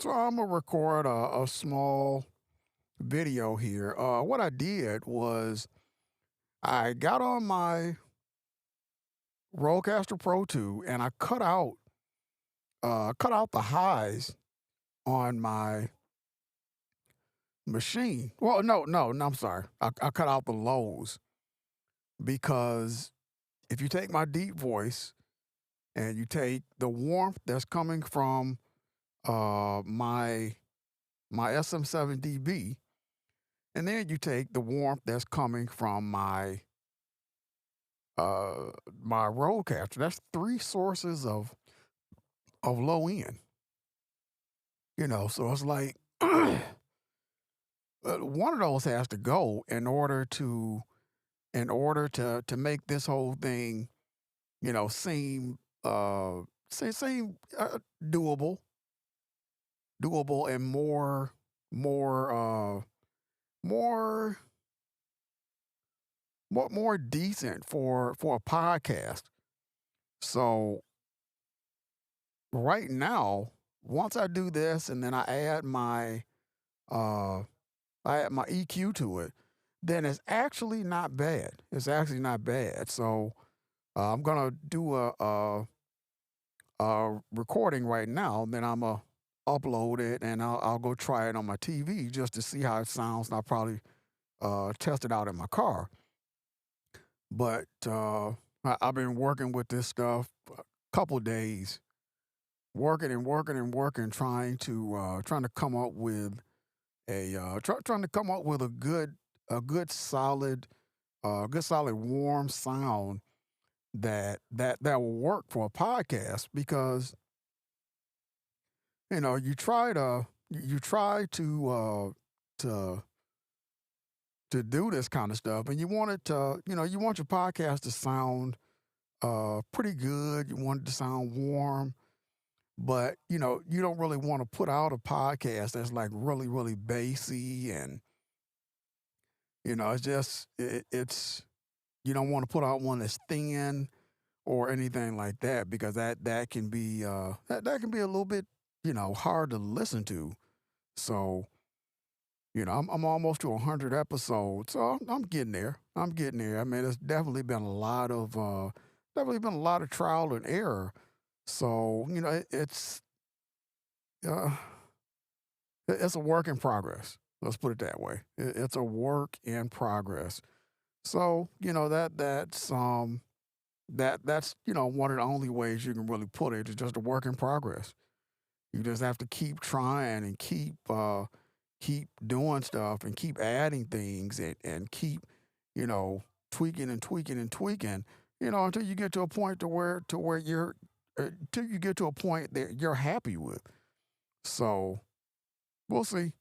So I'm gonna record a small video here. What I did was I got on my Rodecaster Pro 2 and I cut out the highs on my machine. Well, no, I'm sorry. I cut out the lows because if you take my deep voice and you take the warmth that's coming from my SM7DB, and then you take the warmth that's coming from my roadcaster. That's three sources of low end. So it's like one of those has to go in order to make this whole thing, seem doable, and more more more decent for a podcast. So right now, once I do this and then uh I add my EQ to it, then it's actually not bad. It's actually not bad. So I'm gonna do a recording right now. Then I'm gonna upload it and I'll go try it on my TV just to see how it sounds. And I'll probably test it out in my car. But I've been working with this stuff a couple days, working and working and working, trying to come up with trying to come up with a good solid warm sound that will work for a podcast because you try to to do this kind of stuff and you want it to you want your podcast to sound pretty good. You want it to sound warm, but you don't really want to put out a podcast that's like really really bassy, and it's just it's you don't want to put out one that's thin or anything like that because that can be that can be a little bit hard to listen to. So I'm almost to 100 episodes, so I'm getting there. I'm getting there. I mean, it's definitely been a lot of trial and error. So uh, it's a work in progress. Let's put it that way. It's a work in progress. So that's one of the only ways you can really put it is just a work in progress. You just have to keep trying and keep doing stuff and keep adding things and keep tweaking and tweaking and tweaking until you get to a point to where you're till you get to a point that you're happy with. So we'll see.